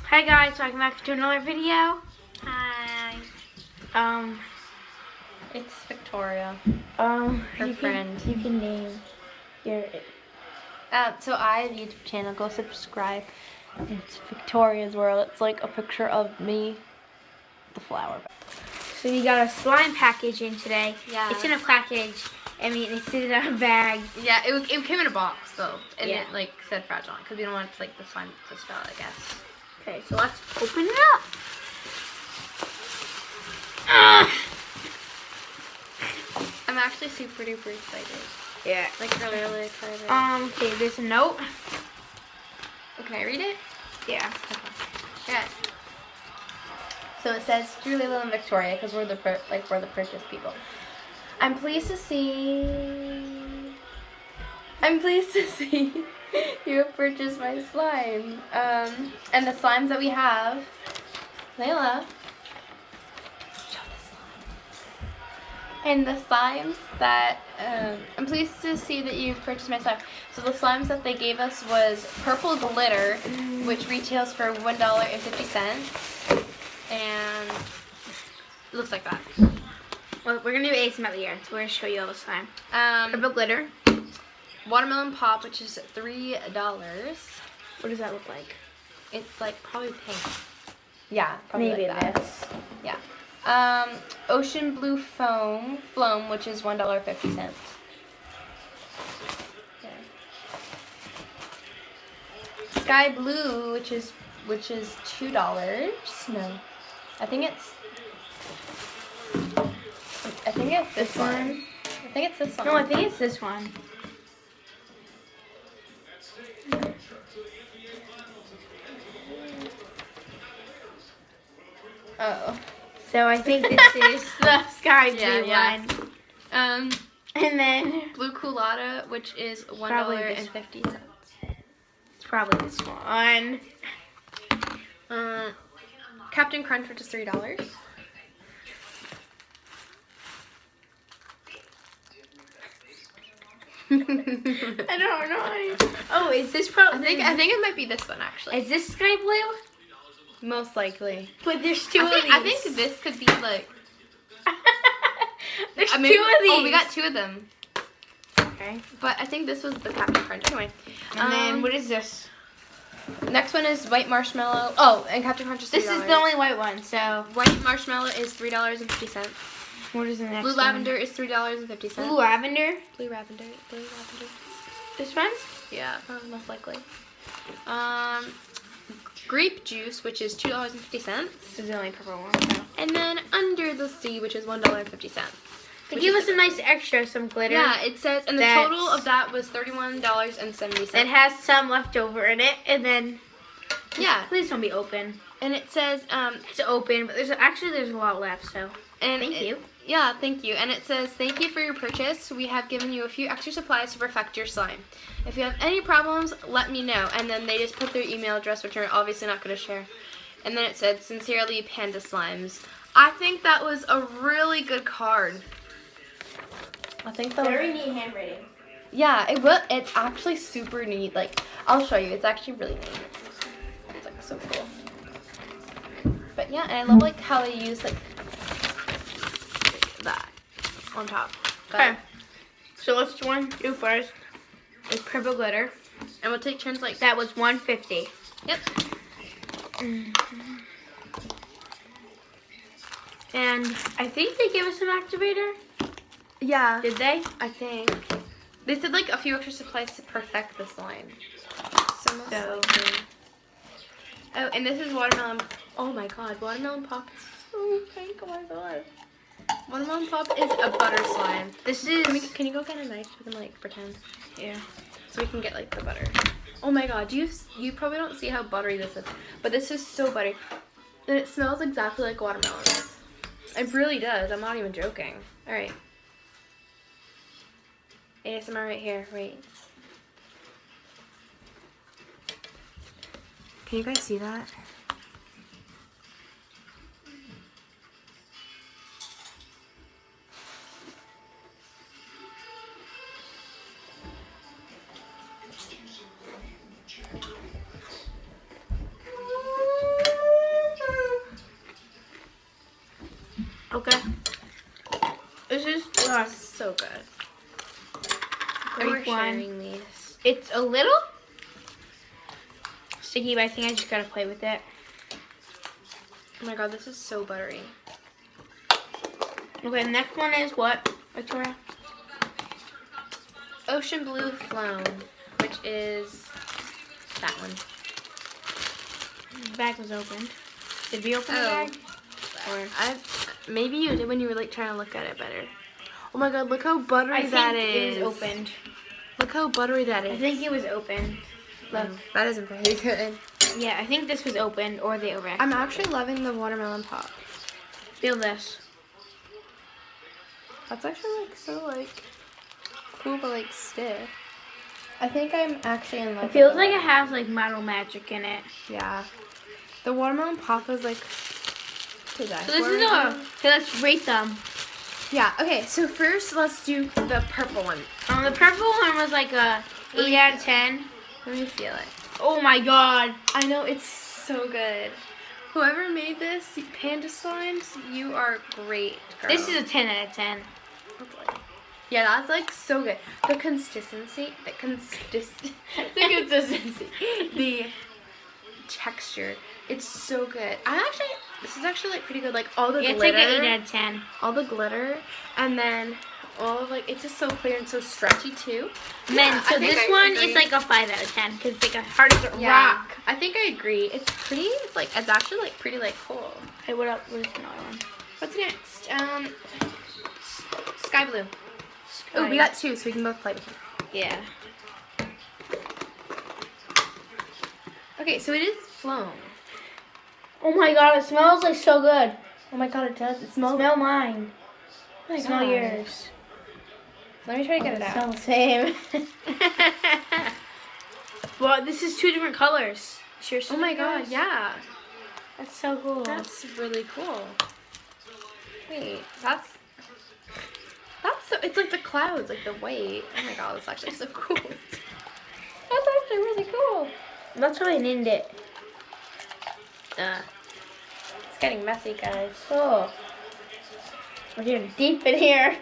Hi guys, welcome back to another video. Hi. It's Victoria. Her friend. You can name your. So I have a YouTube channel. Go subscribe. It's Victoria's World. It's like a picture of me, the flower. So we got a slime package in today. Yeah. It's in a package. I mean, it's in a bag. Yeah, it came in a box though, and Yeah. it like said fragile because we don't want like the slime to spell, I guess. Okay, so let's open it up. I'm actually super duper excited. Yeah. Like really excited. Okay, there's a note. Can I read it? Yeah. Yeah. So it says, "Dear Layla and Victoria," because we're the purchase people. I'm pleased to see you have purchased my slime. And the slimes that we have, Layla. Show the slimes. And the slimes that I'm pleased to see that you've purchased my slime. So the slimes that they gave us was purple glitter, which retails for $1.50. And it looks like that. Well, we're gonna do ASMR at the end, so we're gonna show you all the slime. Purple glitter. Watermelon pop, which is $3. What does that look like? It's like probably pink. Yeah, probably Maybe like that. this. Yeah. Ocean blue foam, which is $1.50. Yeah. Sky blue, which is $2. No, I think it's this one. I think it's this one. No, I think it's this one. Oh. So I think this is the sky blue Yeah. one. And then blue culotta, which is $1.50. it's probably this one. Captain Crunch, which is $3. I don't know. Oh, is this probably? I think it might be this one actually. Is this sky blue? Most likely. But there's two of these. I think this could be like. There's I mean, two of these. Oh, we got two of them. Okay. But I think this was the Captain Crunch. Anyway. And then what is this? Next one is white marshmallow. Oh, and Captain Crunch is $3. This is the only white one. So White marshmallow is $3.50. what is the next Blue one? lavender is $3.50. Blue lavender. Blue lavender. This one? Yeah, most likely. Grape juice, which is $2.50. This is the only purple one. So. And then Under the Sea, which is $1.50. They gave us some nice extra, some glitter. Yeah, it says, and the total of that was $31.70. It has some left over in it, and then yeah, please don't be open. and it says It's open, but there's a lot left. So and thank you. Yeah, thank you. And it says, "Thank you for your purchase. We have given you a few extra supplies to perfect your slime. If you have any problems, let me know." And then they just put their email address, which we're obviously not going to share. And then it said, "Sincerely, Panda Slimes." I think that was a really good card. I think that Very neat handwriting. Yeah, it's actually super neat. Like, I'll show you. It's actually really neat. It's like so cool. But yeah, and I love like how they use like that on top. Okay. So let's do first. Is purple glitter. And we'll take turns like That was $1.50. Yep. And I think they gave us an activator. Yeah. Did they? I think. They said like a few extra supplies to perfect the slime. So most likely. Oh, and this is watermelon. Oh my god, watermelon pop is so pink. Oh my god. Watermelon pop is a butter slime. This is. Can you go get a knife? We can like pretend. Yeah. So we can get like the butter. Oh my god, you probably don't see how buttery this is, but this is so buttery. And it smells exactly like watermelon. It really does. I'm not even joking. All right. ASMR right here. Wait. Can you guys see that? so good. Great We're one. sharing these. It's a little sticky, but I think I just gotta play with it. Oh my god, this is so buttery. Okay, the next one is what, Victoria? Ocean Blue Flown, which is that one. The bag was opened. Did we open the Oh. bag? Or Maybe you did when you were like trying to look at it better. Oh my god, look how buttery I that think is. it was opened. Look how buttery that I is. think it was opened. Look. That isn't very good. Yeah, I think this was opened or they overactivated. I'm actually loving the watermelon pop. Feel this. That's actually like so like cool but like stiff. I think I'm actually in love It feels with like it has like Model Magic in it. Yeah. The watermelon pop is like to die So this for. is a. Okay, let's rate them. Yeah, okay, so first let's do the purple one. The purple one was like a 8 out of 10. Let me feel it. Oh my god. I know, it's so good. Whoever made this, Panda Slimes, you are great, girl. This is a 10 out of 10. Yeah, that's like so good. The consistency, the consistency, the texture, it's so good. This is actually like pretty good. Like all the It's glitter, like an 8 out of 10. all the glitter, and then all of like it's just so clear and so stretchy too. And then, Yeah, so I think this I one agree. is like a 5 out of 10 because it's like a hard as a Yeah, rock. I think I agree. It's pretty. It's like it's actually like pretty like cool. Hey, what up? What is another one? What's next? Sky blue. Oh, we got two, so we can both play with them. Yeah. Okay, so it is flown. Oh my god, it smells like so good. Oh my god, it does. It smells. Smell mine. Oh my Smell God. yours. Let me try to get it out. Smell the same. Well, this is 2 different colors. Yours Oh my yours? god, yeah. That's so cool. That's really cool. Wait, that's so, it's like the clouds, like the white. Oh my god, that's actually so cool. That's actually really cool. That's why I named it. It's getting messy, guys. Oh. We're getting deep in here.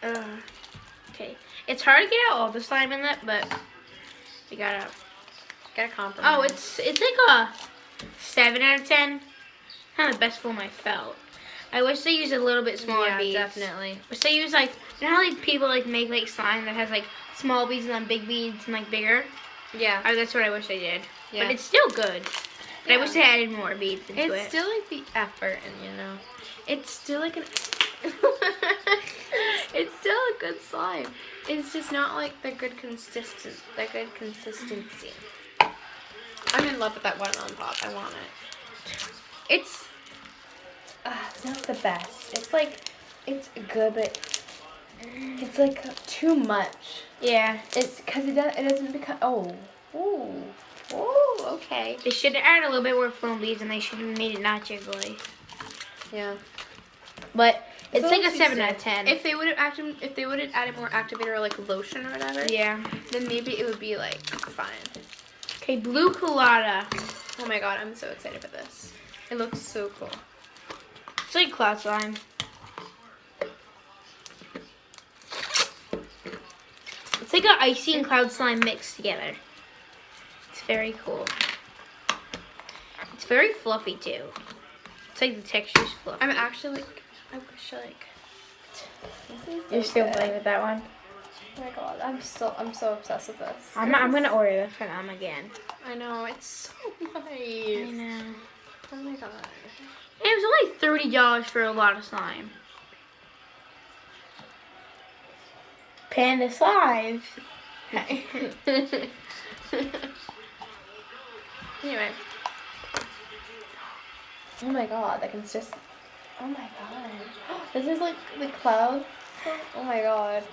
Okay. It's hard to get out all the slime in it, but we gotta. Gotta compromise. Oh, it's like a 7 out of 10. Kind of the best foam I felt. I wish they used a little bit smaller yeah, beads. definitely. Wish they use like, you know how like people like make like slime that has like small beads and then big beads and like bigger? Yeah. That's what I wish they did. Yeah. But it's still good. But I Yeah. wish they added more beads into It's it. still like the effort, and you know, it's still like an. It's still a good slime. It's just not like the good consistency. I'm in love with that watermelon pop. I want it. It's not the best. It's like it's good, but it's like too much. Yeah. It's because it doesn't become. Oh, okay. They should have added a little bit more foam beads and they should have made it not jiggly. Yeah. But it's a like a little too 7 out of stiff. 10. If they would have added more activator or like lotion or whatever, Yeah. then maybe it would be like fine. Okay, blue colada. Oh my god, I'm so excited for this. It looks so cool. It's like cloud slime. It's like an icy and cloud slime mixed together. It's very cool. It's very fluffy too. It's like the texture's fluffy. I'm actually like, I wish like. You're still playing with that one? Oh my god, I'm so obsessed with this. I'm gonna order this for them again. I know, it's so I nice. know. Oh my god. And it was only $30 for a lot of slime. Panda slime. Anyway. Oh my god, that can just. Oh my god. This is like the cloud. Oh my god.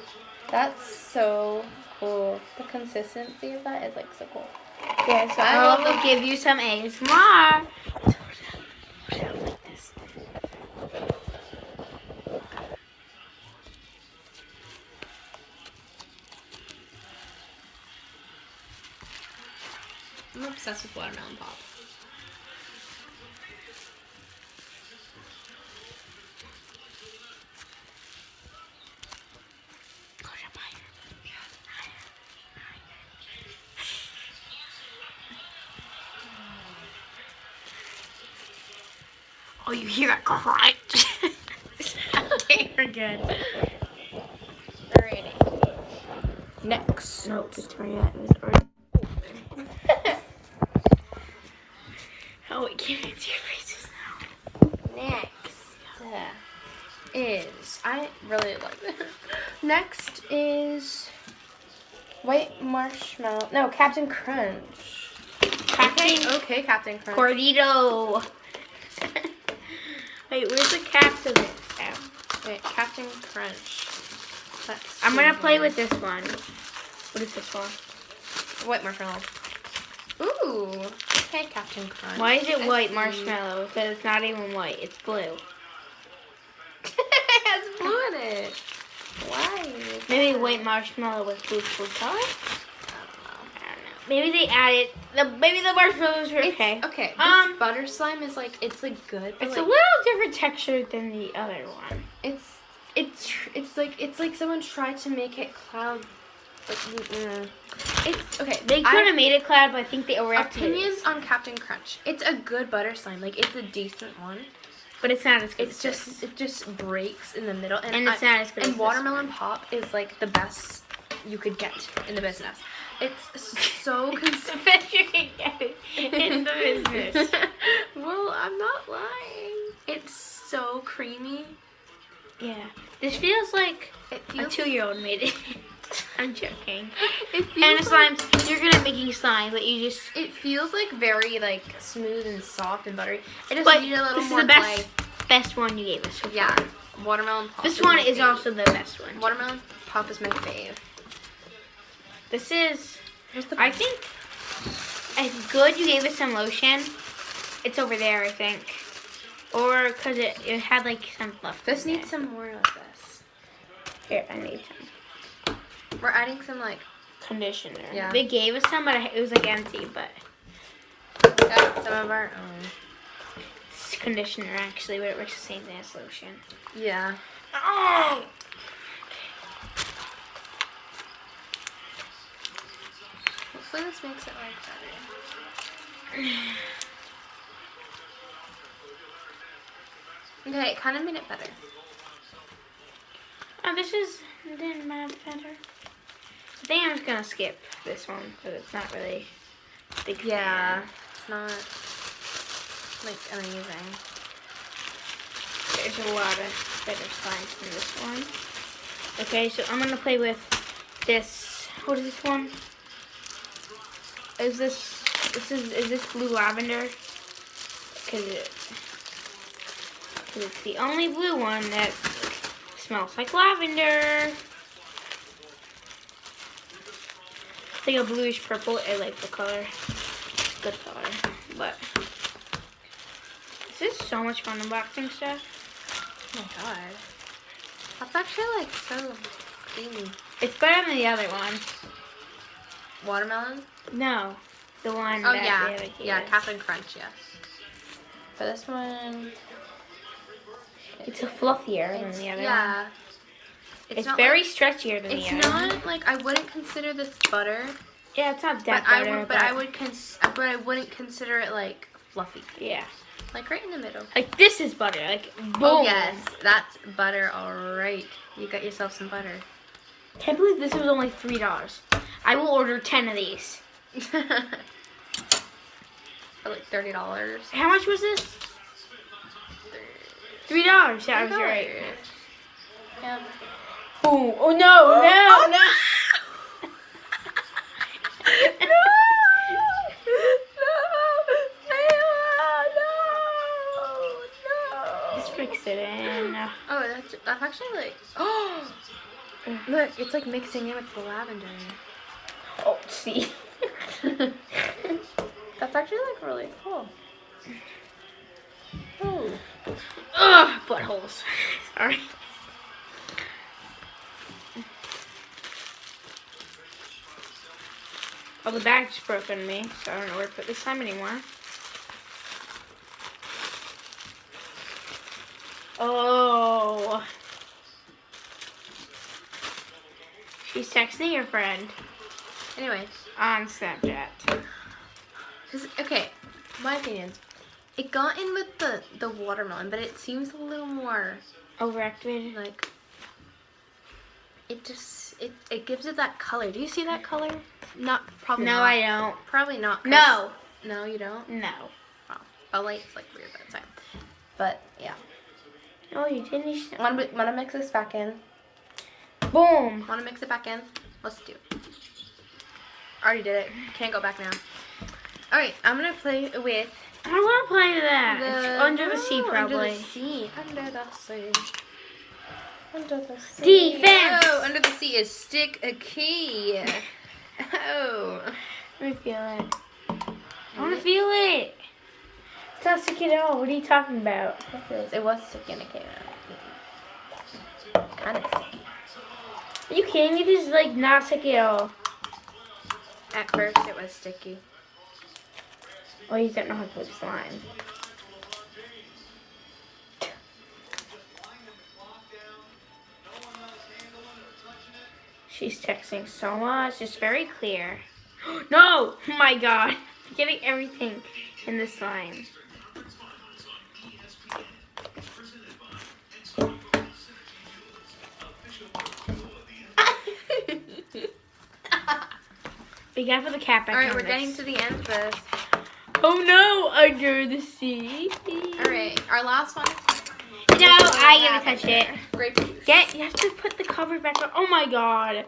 That's so cool. The consistency of that is like so cool. Yeah, so I I love will give you some ASMR. I'm obsessed with watermelon pop. Oh, you hear that crunch? Okay, we're good. Alrighty. Next. No, Victoria, it was already. Oh, wait, can't into your faces now. Next is I really like this. Next is white marshmallow. No, Captain Crunch. Captain Okay, Captain Crunch. Cordito. Wait, where's the cap of it? Oh. Wait, Captain Crunch. That's I'm gonna play super- with this one. What is this one? white marshmallow. Ooh. Okay, Captain Crunch. Why is it I white see. marshmallow? Because it's not even white, it's blue. It has blue in it. Why? Maybe white marshmallow with blue food color? I don't know. I don't know. Maybe they added, maybe the marshmallows were okay. Okay. Um, This butter slime is like good, but It's like, a little different texture than the other one. it's like someone tried to make it cloud. It's okay. They could have made it cloud, but I think they overacted Opinions it. on Captain Crunch. It's a good butter slime. Like it's a decent one. But it's not as good It's as just it just breaks in the middle, And it's not as good as And this watermelon pop is like the best you could get in the business. It's so It's the best you can get it in the business. Well, I'm not lying. It's so creamy. Yeah. This feels like It a feels 2-year-old made it. I'm joking. It And feels slimes, you're good at making slime, but you just... It feels like very like smooth and soft and buttery. I just But need a little this is more the best, play. best one you gave us so far. Yeah, watermelon pop. This one my is fave. also the best one. Watermelon pop is my fave. This is... Here's the I think it's good you gave us some lotion. It's over there, I think. Or because it had like some fluff. This in needs it. some more like this. Here, I need some We're adding some like conditioner. Yeah. They gave us some, but it was like empty. But some of our own. it's conditioner actually, but it works the same thing as lotion. Yeah. Oh! Hopefully this makes it like better. Okay, it kind of made it better. Oh, this is then much better. I think I'm just gonna skip this one because it's not really a big Yeah, fan. it's not like amazing. There's a lot of better slimes than this one. Okay, so I'm gonna play with this. What is this one? Is this blue lavender? Because it's the only blue one that smells like lavender. It's like a bluish purple. I like the color. Good color. But this is so much fun unboxing stuff. Oh my god. That's actually like so creamy. It's better than the other one. Watermelon? No, the one. Oh that yeah. the other kid Yeah, is. Captain Crunch, yes. But this one It's a fluffier than the other one. yeah. It's not very like, stretchier than it's the other one. not like I wouldn't consider this butter, Yeah, it's not but that I butter, would but I wouldn't consider it like fluffy. yeah. Like right in the middle. Like this is butter. Like boom. Oh yes, that's butter, alright. You got yourself some butter. Can't believe this was only $3. I will order 10 of these. For like $30. How much was this? $3. Yeah, I was right. Yeah. Boom. Oh no, no, no. Just mix it in. Oh, that's actually like. Oh, look, it's like mixing in with the lavender. Oh, see. That's actually like really cool. Oh. Ugh, buttholes. Sorry. Well, the bag just broke on me, so I don't know where to put this time anymore. Oh. She's texting her friend Anyway, on Snapchat. okay, my opinion. It got in with the watermelon, but it seems a little more Overactivated. like it just it gives it that color. Do you see that color? Not probably. No, not. I don't. Probably not. 'Cause- No. No, you don't. No. Wow. The light's like weird that time. But yeah. Oh, you didn't. Wanna mix this back in? Boom. Wanna mix it back in? Let's do it. Already did it. Can't go back now. All right, I'm gonna play with I want to play that. It's under the sea, probably. Under the sea. Under the sea. Under the sea. Defense. Oh, under the sea is stick a key. Oh. Let me feel it. I want to feel it. It's not sticky at all. What are you talking about? It was sticky and it came out. Kind of sticky. Are you kidding me? This is like not sticky at all. At first, it was sticky. Oh, you don't know how to put slime. She's texting so much. It's very clear. No! Oh my god. I'm getting everything in the slime. Be careful the cat back. Alright, we're getting to the end of this. Oh no! Under the sea. Alright, our last one. No, I gotta touch it. Grape juice. You have to put the cover back on. Oh my god.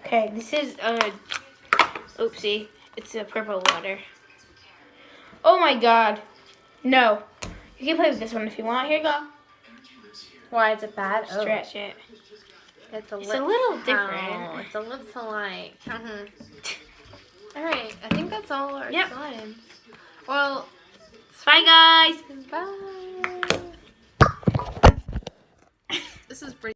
Okay, this is oopsie. It's a purple water. Oh my god. No. You can play with this one if you want. Here you go. Why is it bad? Oh. Stretch it. It's a It's a little different. Oh, it's a lip alike. Alright, I think that's all our Yep. slimes. Well, Bye guys. bye. This is pretty.